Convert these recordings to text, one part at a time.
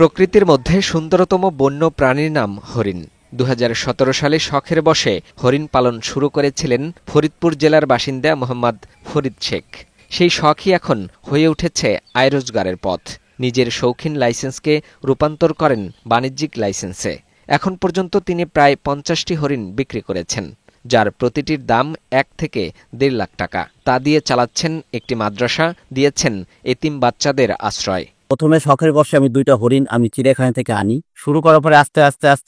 প্রকৃতির মধ্যে সুন্দরতম বন্য প্রাণীর নাম হরিণ। ২০১৭ সালে শখের বশে হরিণ পালন শুরু করেছিলেন ফরিদপুর জেলার বাসিন্দা মোহাম্মদ ফরিদ শেখ। সেই শখই এখন হয়ে উঠেছে আয় রোজগারের পথ। নিজের শৌখিন লাইসেন্সকে রূপান্তর করেন বাণিজ্যিক লাইসেন্সে। এখন পর্যন্ত তিনি প্রায় ৫০টি হরিণ বিক্রি করেছেন, যার প্রতিটির দাম ১ থেকে ১.৫ লাখ টাকা। তা দিয়ে চালাচ্ছেন একটি মাদ্রাসা, দিয়েছেন এতিম বাচ্চাদের আশ্রয়। প্রথমে শখের বশে আমি ২টা হরিণ আমি চিড়িয়াখানা থেকে আনি। শুরু করার পরে আস্তে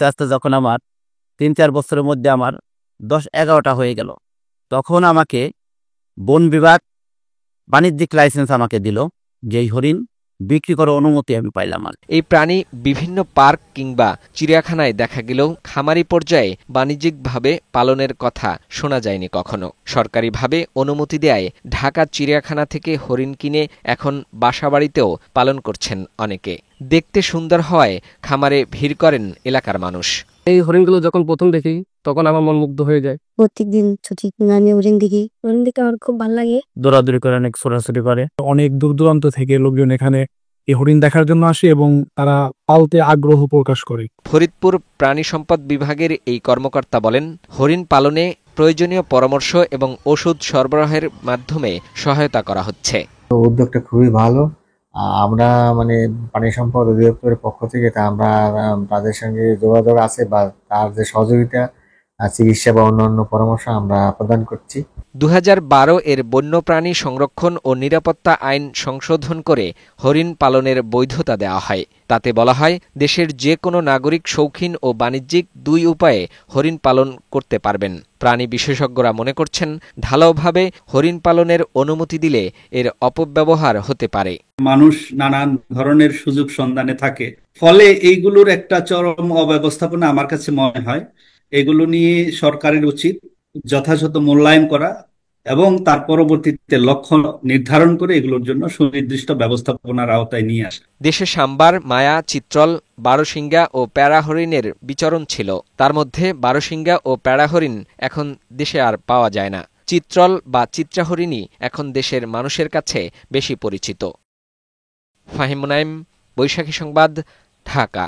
আস্তে যখন আমার ৩-৪ বছরের মধ্যে আমার ১০-১১টা হয়ে গেল, তখন আমাকে বন বিভাগ বাণিজ্যিক লাইসেন্স আমাকে দিল, যেই হরিণ বিক্রি করার অনুমতি আমি পাইলাম। এই প্রাণী বিভিন্ন পার্ক কিংবা চিড়িয়াখানায় দেখা গেলেও খামারি পর্যায়ে বাণিজ্যিকভাবে পালনের কথা শোনা যায়নি কখনো। সরকারিভাবে অনুমতি দেয়ায় ঢাকা চিড়িয়াখানা থেকে হরিণ কিনে এখন বাসাবাড়িতেও পালন করছেন অনেকে। দেখতে সুন্দর হওয়ায় খামারে ভিড় করেন এলাকার মানুষ। এই হরিণগুলো যখন প্রথম দেখি তখন আমার মন মুগ্ধ হয়ে যায়। প্রত্যেকদিন ছুটি আমি হরিণ দেখে আমার খুব ভালো লাগে। দৌড়াদৌড়ি করে, অনেক ছোটাছুটি করে। অনেক দূর দূরান্ত থেকে লোকজন এখানে এই হরিণ দেখার জন্য আসে এবং তারা পালতে আগ্রহ প্রকাশ করে। ফরিদপুর প্রাণী সম্পদ বিভাগের এই কর্মকর্তা বলেন, হরিণ পালনে প্রয়োজনীয় পরামর্শ এবং ওষুধ সরবরাহের মাধ্যমে সহায়তা করা হচ্ছে। উদ্যোগটা খুবই ভালো। আমরা প্রাণী সম্পদ অধিদপ্তরের পক্ষ থেকে আমরা তাদের সঙ্গে যোগাযোগ আছে বা তার যে সহযোগিতা, চিকিৎসা বা অন্যান্য পরামর্শ আমরা প্রদান করছি। ২০১২ এর বন্যপ্রাণী সংরক্ষণ ও নিরাপত্তা আইন সংশোধন করে হরিণ পালনের বৈধতা দেওয়া হয়। তাতে বলা হয়, দেশের যে কোনো নাগরিক শৌখিন ও বাণিজ্যিক দুই উপায়ে হরিণ পালন করতে পারবেন। প্রাণী বিশেষজ্ঞরা মনে করছেন, ঢালাওভাবে হরিণ পালনের অনুমতি দিলে এর অপব্যবহার হতে পারে। মানুষ নানান ধরনের সুযোগ সন্ধানে থাকে, ফলে এইগুলোর একটা চরম অব্যবস্থাপনা আমার কাছে মনে হয়। এগুলো নিয়ে সরকারের উচিত যথাযথ মূল্যায়ন করা এবং তার পরবর্তীতে লক্ষ্য নির্ধারণ করে এগুলোর জন্য সুনির্দিষ্ট ব্যবস্থাপনার আওতায় নিয়ে আসে। দেশে সাম্বার, মায়া, চিত্রল, বারোশিঙ্গা ও প্যারা হরিণের বিচরণ ছিল। তার মধ্যে বারোশিঙ্গা ও প্যারা হরিণ এখন দেশে আর পাওয়া যায় না। চিত্রল বা চিত্রা হরিণই এখন দেশের মানুষের কাছে বেশি পরিচিত। ফাহিম মুনাইম, বৈশাখী সংবাদ, ঢাকা।